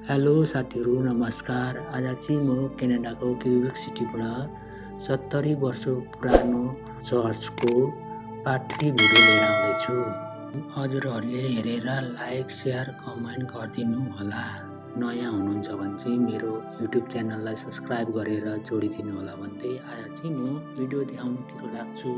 Hello साथीहरू नमस्कार। आज चाहिँ म क्यानाडाको क्युबेक सिटीबाट 70 वर्ष पुरानो चर्चको पार्ट 3 भिडियो लिएर आउँदैछु। हजुरहरूले हेरेर लाइक सेयर कमेन्ट गरिदिनु होला। नयाँ हुनुहुन्छ भने चाहिँ मेरो युट्युब च्यानललाई सब्स्क्राइब गरेर जोडिदिनु होला भन्दै आज चाहिँ म भिडियो देखाउनुतिर लाग्छु।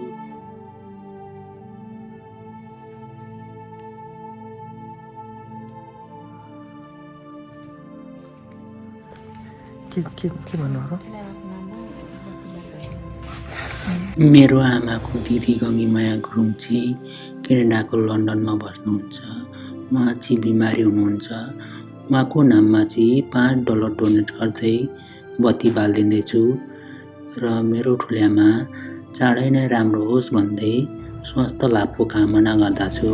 के भन्नुभयो? मेरो आमाको दिदी गङ्गीमाया गुरुङ चाहिँ क्यानाडाको लन्डनमा बस्नुहुन्छ। उहाँ चाहिँ बिमारी हुनुहुन्छ। उहाँको नाममा चाहिँ $5 डोनेट गर्दै बत्ती बालिदिँदैछु र मेरो ठुल्यामा चाँडै नै राम्रो होस् भन्दै स्वास्थ्य लाभको कामना गर्दछु।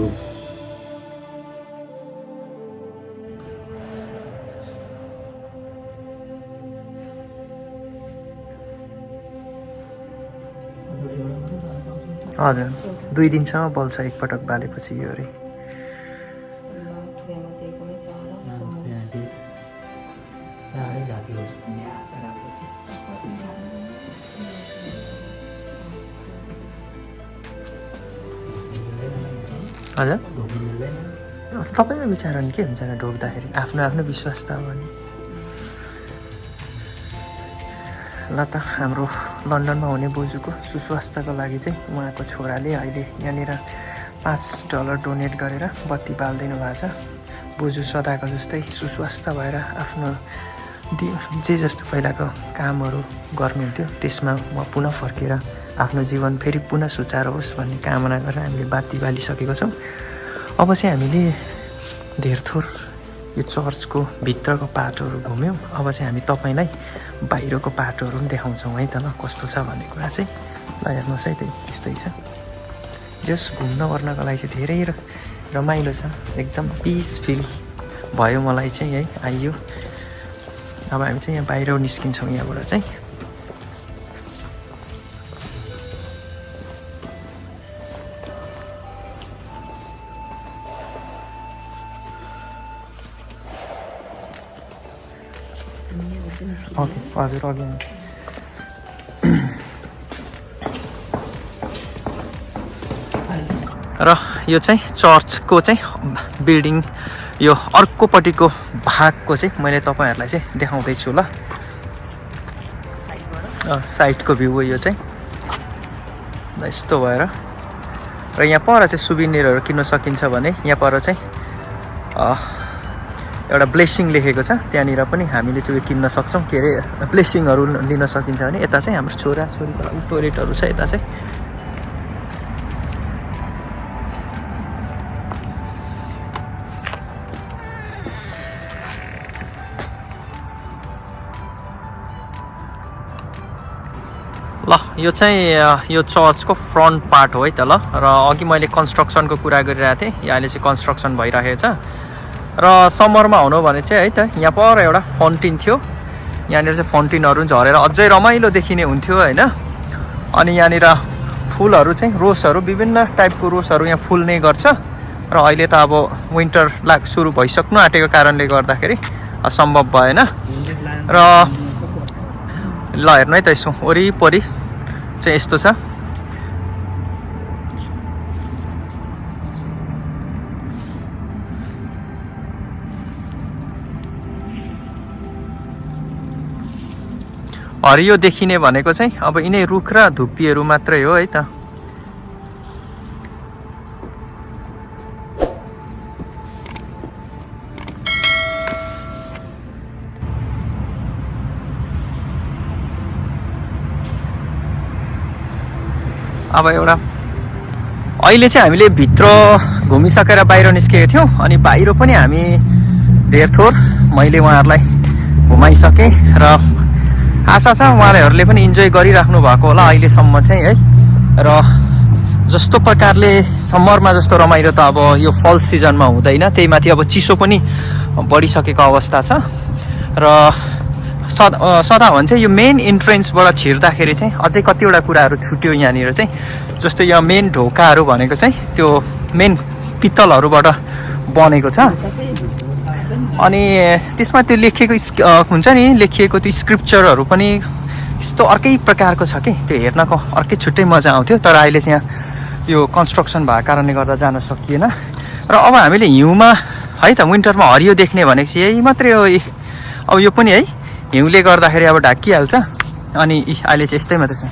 हजुर 2 दिनसम्म बल्छ एकपटक बालेपछि यो रे। हजुर तपाईँको विचारमा के हुन्छ ढोक्दाखेरि? आफ्नो विश्वास त हो नि। ल त हाम्रो लन्डनमा हुने बोजूको सुस्वास्थ्यको लागि चाहिँ उहाँको छोराले अहिले यहाँनिर $5 डोनेट गरेर बत्ती बालिदिनु भएको छ। बोजू सदाको जस्तै सुस्वास्थ्य भएर आफ्नो जे जस्तो पहिलाको कामहरू गर्नुहुन्थ्यो त्यसमा म पुनः फर्केर आफ्नो जीवन फेरि पुनः सुचारू होस् भन्ने कामना गरेर हामीले बत्ती बालिसकेको छौँ। अब चाहिँ हामीले धेरथोर यो चर्चको भित्रको पाटोहरू घुम्यौँ। अब चाहिँ हामी तपाईँलाई बाहिरको पाटोहरू पनि देखाउँछौँ है त ल, कस्तो छ भन्ने कुरा चाहिँ। ल हेर्नुहोस् है, त्यस्तै छ। जस घुम्न ओर्नको लागि चाहिँ धेरै रमाइलो छ, एकदम पिस फिल भयो मलाई चाहिँ है आइयो। अब हामी चाहिँ यहाँ बाहिर निस्किन्छौँ यहाँबाट चाहिँ। ओके हजुर अघि र यो चाहिँ चर्चको चाहिँ बिल्डिङ यो अर्कोपट्टिको भागको चाहिँ मैले तपाईँहरूलाई चाहिँ देखाउँदैछु ल। साइडको भ्यू हो यो चाहिँ। यस्तो भएर र यहाँ पर चाहिँ सुभिनियरहरू किन्न सकिन्छ भने यहाँ पर चाहिँ एउटा ब्लेसिङ लेखेको छ, त्यहाँनिर पनि हामीले चाहिँ किन्न सक्छौँ। के अरे ब्लेसिङहरू लिन सकिन्छ भने यता चाहिँ हाम्रो छोराछोरीको लागि टोइलेटहरू छ यता चाहिँ। ल यो चाहिँ यो चर्चको फ्रन्ट पार्ट हो है त ल। र अघि मैले कन्स्ट्रक्सनको कुरा गरिरहेको थिएँ, यहाँ अहिले चाहिँ कन्स्ट्रक्सन भइरहेको छ। र समरमा हुनु भने चाहिँ है त यहाँ पर एउटा फाउन्टेन थियो, यहाँनिर चाहिँ फाउन्टेनहरू झरेर अझै रमाइलो देखिने हुन्थ्यो होइन। अनि यहाँनिर फुलहरू चाहिँ रोसहरू विभिन्न टाइपको रोसहरू यहाँ फुल्ने गर्छ। र अहिले त अब विन्टर सुरु भइसक्नु आँटेको कारणले गर्दाखेरि सम्भव भएन। र ल हेर्नु है त, यसो वरिपरि चाहिँ यस्तो छ। हरियो देखिने भनेको चाहिँ अब यिनै रुख र धुप्पीहरू मात्रै हो है त। अब एउटा अहिले चाहिँ हामीले भित्र घुमिसकेर बाहिर निस्केका थियौँ। अनि बाहिर पनि हामी धेरथोर मैले उहाँहरूलाई घुमाइसकेँ र आशा छ उहाँहरूले पनि इन्जोय गरिराख्नु भएको होला अहिलेसम्म चाहिँ है। र जस्तो प्रकारले समरमा जस्तो रमाइलो त अब यो फल सिजनमा हुँदैन, त्यही माथि अब चिसो पनि बढिसकेको अवस्था छ। र सदा भन्छ यो मेन इन्ट्रेन्सबाट छिर्दाखेरि चाहिँ अझै कतिवटा कुराहरू छुट्यो यहाँनिर चाहिँ। जस्तो यहाँ मेन ढोकाहरू भनेको चाहिँ त्यो मेन पित्तलहरूबाट बनेको छ। अनि त्यसमा त्यो लेखिएको हुन्छ नि लेखिएको त्यो स्क्रिप्चरहरू पनि यस्तो अर्कै प्रकारको छ कि त्यो हेर्नको अर्कै छुट्टै मजा आउँथ्यो। तर अहिले चाहिँ यहाँ यो कन्स्ट्रक्सन भएको कारणले गर्दा जान सकिएन। र अब हामीले हिउँमा है त विन्टरमा हरियो देख्ने भनेपछि यही मात्रै हो। अब यो पनि है हिउँले गर्दाखेरि अब ढाकिहाल्छ। अनि अहिले चाहिँ यस्तै मात्रै छ।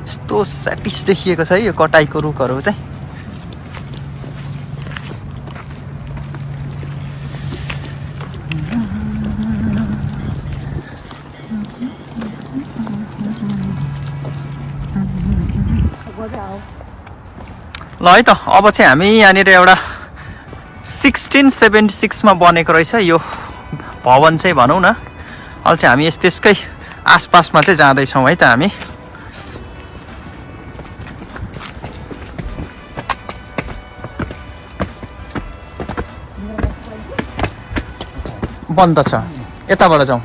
यस्तो स्याटिस देखिएको छ है यो कटाइको रुखहरू चाहिँ। ल है त अब चाहिँ हामी यहाँनिर एउटा 1676 मा बनेको रहेछ यो भवन चाहिँ भनौँ न। अहिले चाहिँ हामी त्यसकै आसपासमा चाहिँ जाँदैछौँ है त हामी। बन्द छ यताबाट जाउँ।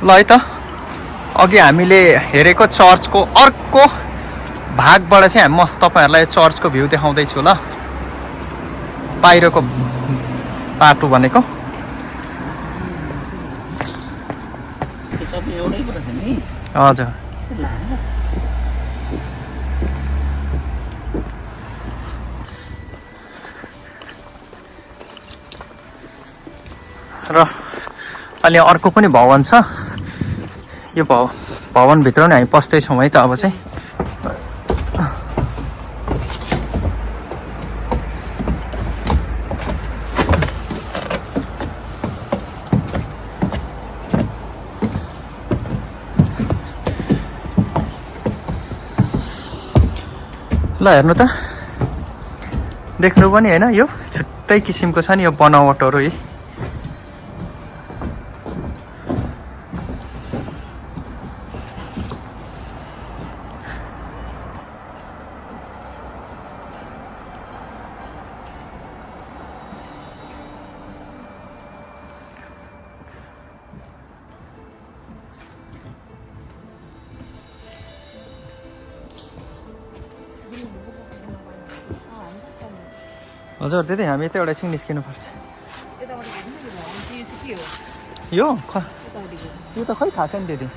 ल है त अघि हामीले हेरेको चर्चको अर्को भागबाट चाहिँ म तपाईँहरूलाई चर्चको भ्यू देखाउँदैछु ल। बाहिरको बाटो भनेको हजुर। र अहिले अर्को पनि भवन छ। यो भवनभित्र नै हामी पस्दैछौँ है त अब चाहिँ। ल हेर्नु त देख्नु पनि होइन यो छुट्टै किसिमको छ नि यो बनावटहरू है। हजुर दिदी हामी यता एउटा एकछिन निस्किनुपर्छ। यो यो त खै थाहा छैन दिदी।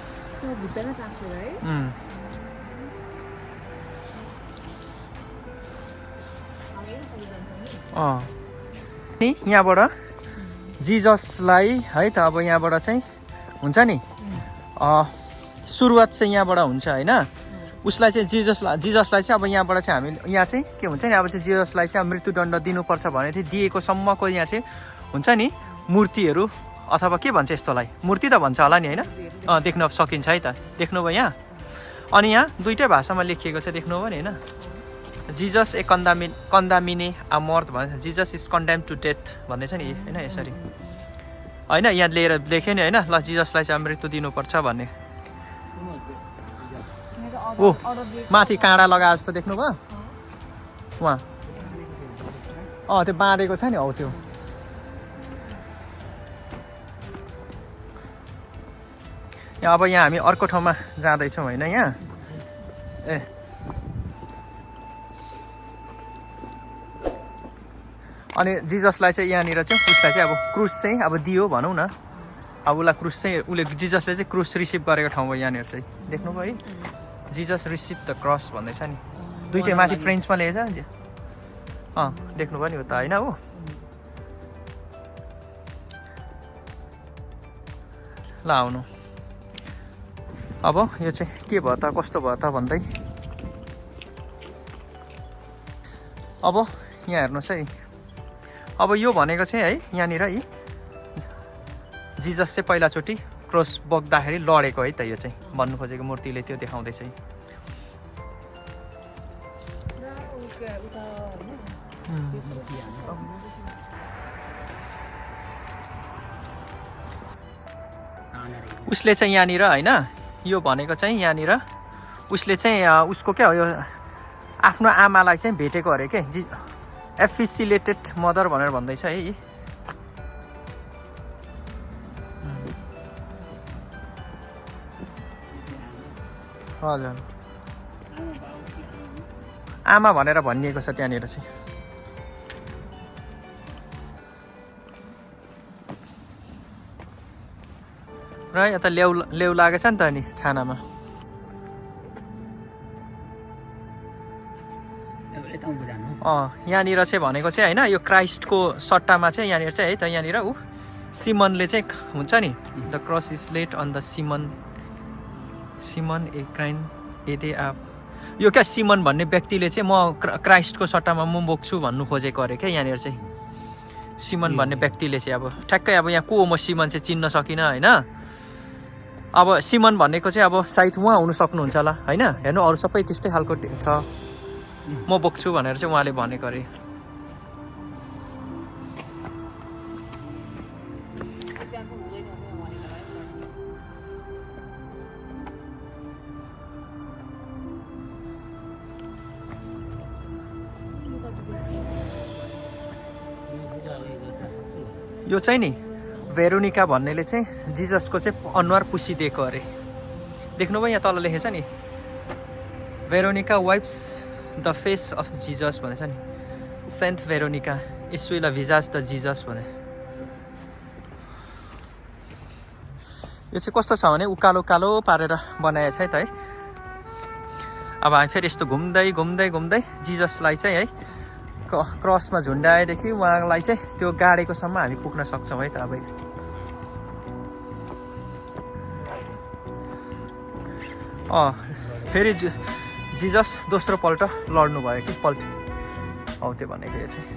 नि यहाँबाट जिजसलाई है त अब यहाँबाट चाहिँ हुन्छ नि सुरुवात चाहिँ यहाँबाट हुन्छ होइन। उसलाई चाहिँ जिजसलाई चाहिँ अब यहाँबाट चाहिँ हामी यहाँ चाहिँ के हुन्छ नि अब चाहिँ जिजसलाई चाहिँ मृत्युदण्ड दिनुपर्छ भने चाहिँ दिएको सम्मको यहाँ चाहिँ हुन्छ नि मूर्तिहरू अथवा के भन्छ यस्तोलाई मूर्ति त भन्छ होला नि होइन। देख्न सकिन्छ है त देख्नुभयो यहाँ। अनि यहाँ दुईटै भाषामा लेखिएको छ देख्नुभयो नि होइन। जिजस ए कन्दामिने आ मर्थ भन्छ। Jesus is condemn to death भन्ने छ नि होइन यसरी होइन यहाँ लिएर लेख्यो नि होइन। ल जिजसलाई चाहिँ मृत्यु दिनुपर्छ भन्ने। ओ माथि काँडा लगाए जस्तो देख्नुभयो उहाँ। त्यो बाँधेको छ नि हौ त्यो। अब यहाँ हामी अर्को ठाउँमा जाँदैछौँ होइन यहाँ। अनि जिजसलाई चाहिँ यहाँनिर चाहिँ उसलाई चाहिँ अब क्रुस चाहिँ अब दियो भनौँ न। अब उसलाई क्रुस चाहिँ उसले जिजसले चाहिँ क्रुस रिसिभ गरेको ठाउँ हो यहाँनिर चाहिँ देख्नुभयो है। जिजस रिसिभ द क्रस भन्दैछ नि। दुइटै माथि फ्रेन्चमा लेखेछ। देख्नुभयो नि हो त होइन हो। ल आउनु अब यो चाहिँ के भयो त कस्तो भयो त भन्दै। अब यहाँ हेर्नुहोस् है। अब यो भनेको चाहिँ है यहाँनिर है जिजस चाहिँ पहिलाचोटि क्रस बोक्दाखेरि लडेको है त यो चाहिँ भन्नु खोजेको मूर्तिले त्यो देखाउँदैछ है। उसले चाहिँ यहाँनिर होइन यो भनेको चाहिँ यहाँनिर उसले चाहिँ उसको क्या हो यो आफ्नो आमालाई चाहिँ भेटेको अरे के एफिसिलेटेड मदर भनेर भन्दैछ है। हजुर आमा भनेर भनिएको छ त्यहाँनिर चाहिँ। र यता लेउ लागेछ नि त नि छानामा। यहाँनिर चाहिँ भनेको चाहिँ होइन यो क्राइस्टको सट्टामा चाहिँ यहाँनिर चाहिँ है त यहाँनिर ऊ सिमनले चाहिँ हुन्छ नि the cross is laid on the Simon a kind एदे आप यो क्या सिमन भन्ने व्यक्तिले चाहिँ म क्राइस्टको सट्टामा म बोक्छु भन्नु खोजेको अरे क्या यहाँनिर चाहिँ। सिमन भन्ने व्यक्तिले चाहिँ अब ठ्याक्कै अब यहाँ को हो म सिमन चाहिँ चिन्न सकिनँ होइन। अब सिमन भनेको चाहिँ अब सायद उहाँ हुनु सक्नुहुन्छ होला होइन। हेर्नु अरू सबै त्यस्तै खालको छ म बोक्छु भनेर चाहिँ उहाँले भनेको अरे। यो चाहिँ नि भेरोनिका भन्नेले चाहिँ जिजसको चाहिँ अनुहार पुसिदिएको अरे। देख्नुभयो यहाँ तल लेखेछ नि Veronica wipes the face of Jesus भनेछ नि। सेन्ट भेरोनिका इस्विला भिजास द जिजस भने। यो चाहिँ कस्तो छ भने उकालो कालो पारेर बनाएको छ है त है। अब हामी फेरि यस्तो घुम्दै घुम्दै घुम्दै जिजसलाई चाहिँ है क्रसमा झुन्डाएदेखि उहाँलाई चाहिँ त्यो गाडेकोसम्म हामी पुग्न सक्छौँ है त। अब फेरि जिजस दोस्रो पल्ट लड्नु भयो कि हौ त्यो भनेको यो चाहिँ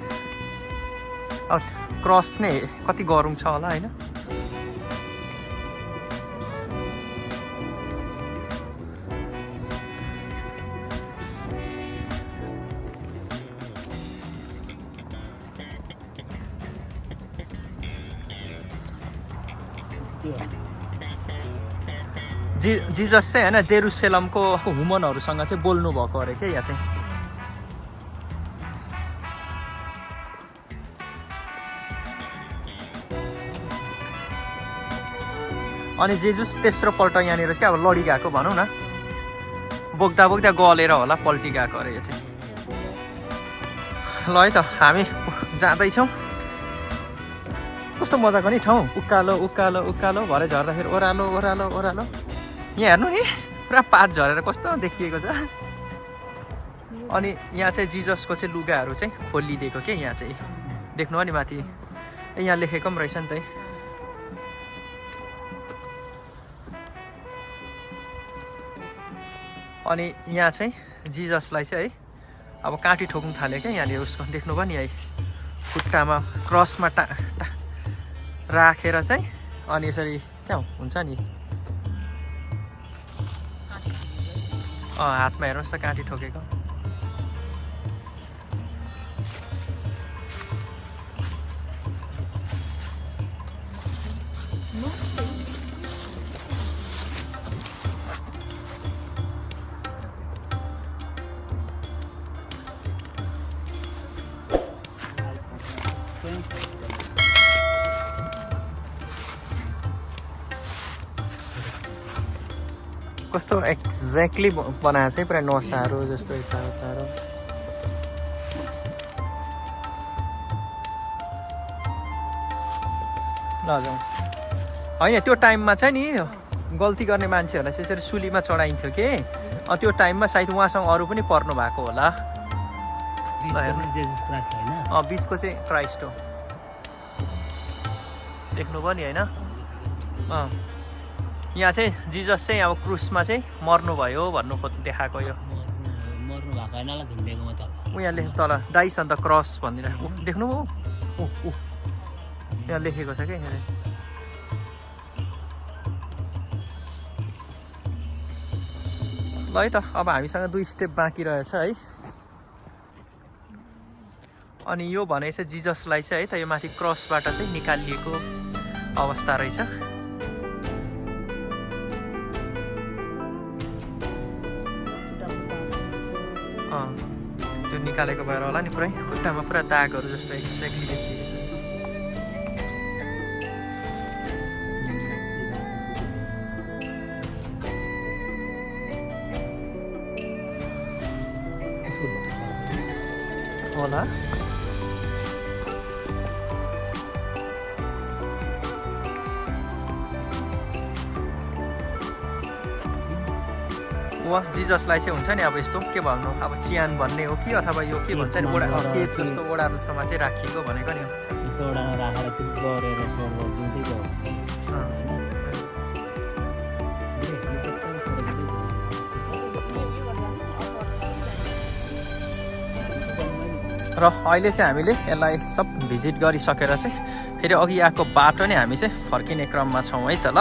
क्रस नै कति गह्रौँ छ होला होइन। जिजस चाहिँ होइन जेरुसलेमको वुमनहरूसँग चाहिँ बोल्नु भएको अरे क्या यहाँ चाहिँ। अनि जेजुस तेस्रो पल्ट यहाँनिर चाहिँ अब लडिगएको भनौँ न बोक्दा बोक्दा गलेर होला पल्टी गएको अरे यो चाहिँ। ल है त हामी जाँदैछौँ। कस्तो मजाको नि ठाउँ उकालो उकालो उकालो भरे झर्दाखेरि ओह्रालो ओह्रालो ओह्रालो। यहाँ हेर्नु नि पुरा पात झरेर कस्तो देखिएको छ। अनि यहाँ चाहिँ जिजसको चाहिँ लुगाहरू चाहिँ खोलिदिएको के यहाँ चाहिँ देख्नु हो नि माथि यहाँ लेखेको पनि रहेछ नि त है। अनि यहाँ चाहिँ जिजसलाई चाहिँ है अब काँटी ठोक्नु थाल्यो क्या यहाँनिर उसको देख्नुभयो नि है खुट्टामा क्रसमा राखेर चाहिँ अनि यसरी क्या हुन्छ नि हातमा हेर्नुहोस् त काँटी ठोकेको। कस्तो एक्ज्याक्टली बनाएको छ पुरा नसाहरू जस्तो यताउता। ल होइन त्यो टाइममा चाहिँ नि गल्ती गर्ने मान्छेहरूलाई चाहिँ यसरी सुलीमा चढाइन्थ्यो कि त्यो टाइममा सायद उहाँसँग अरू पनि पर्नु भएको होला। बिचको चाहिँ क्राइस्ट हो देख्नुभयो नि होइन। यहाँ चाहिँ जिजस चाहिँ अब क्रुसमा चाहिँ मर्नुभयो भन्नु देखाएको यो मर्नु भएको हैनला झुन्डेको म त यहाँ लेख तल डाइस अन द क्रस भन्दिरा देख्नुभयो यहाँ लेखेको छ के यहाँ। ल है त अब हामीसँग 2 स्टेप बाँकी रहेछ है। अनि यो भने चाहिँ जिजसलाई चाहिँ है त यो माथि क्रसबाट चाहिँ निकालिएको अवस्था रहेछ। त्यो निकालेको भएर होला नि पुरै खुट्टामा पुरा दागहरू जस्तो एक्ज्याक्टली देखिएको छ होला वाह जिजसलाई चाहिँ हुन्छ नि अब यस्तो के भन्नु अब चियान भन्ने हो कि अथवा यो के भन्छ नि ओडा केप जस्तो ओडा जस्तोमा चाहिँ राखिएको भनेको नि र अहिले चाहिँ हामीले यसलाई सब भिजिट गरिसकेर चाहिँ फेरि अघि आएको बाटो नै हामी चाहिँ फर्किने क्रममा छौँ है त ल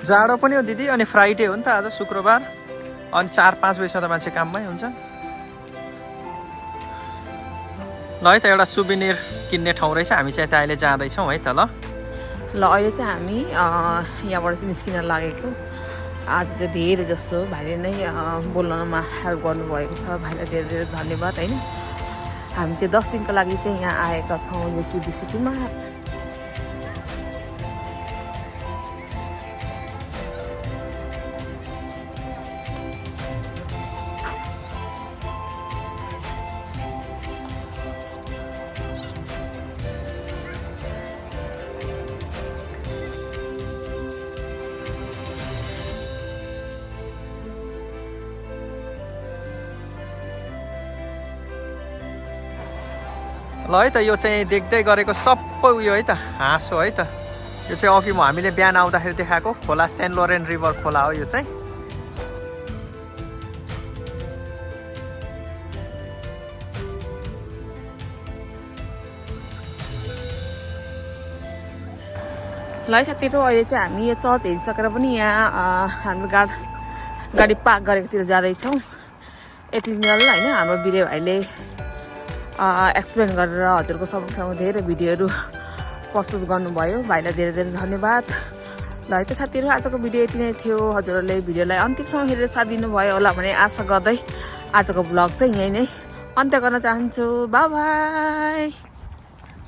जाडो पनि हो दिदी अनि फ्राइडे हो नि त आज शुक्रबार अनि 4-5 बजीसम्म त मान्छे काममै हुन्छ ल है त एउटा सुबिनिर किन्ने ठाउँ रहेछ हामी चाहिँ यता अहिले जाँदैछौँ है त ल अहिले चाहिँ हामी यहाँबाट चाहिँ निस्किन लागेको आज चाहिँ धेरै जस्तो भाइले नै बोल्नमा हेल्प गर्नुभएको छ भाइलाई धेरै धेरै धन्यवाद होइन हामी चाहिँ 10 दिनको लागि चाहिँ यहाँ आएका छौँ यो क्युबेक सिटीमा ल है त यो चाहिँ देख्दै गरेको सबै उयो है त हाँस हो है त यो चाहिँ अघि हामीले बिहान आउँदाखेरि देखाएको खोला सेन्ट लोरेन रिभर खोला हो यो चाहिँ ल साथीहरू अहिले चाहिँ हामी यो चर्च हेरिसकेर पनि यहाँ हाम्रो गाडी पार्क गरेकोतिर जाँदैछौँ यति बेला होइन हाम्रो भिडियो भाइले एक्सप्लेन गरेर हजुरको समक्षमा धेरै भिडियोहरू प्रस्तुत गर्नुभयो भाइलाई धेरै धेरै धन्यवाद ल है त साथीहरू आजको भिडियो यति नै थियो हजुरहरूले भिडियोलाई अन्तिमसम्म हेरेर साथ दिनुभयो होला भने आशा गर्दै आजको भ्लग चाहिँ यहीँ नै अन्त्य गर्न चाहन्छु बाई बाई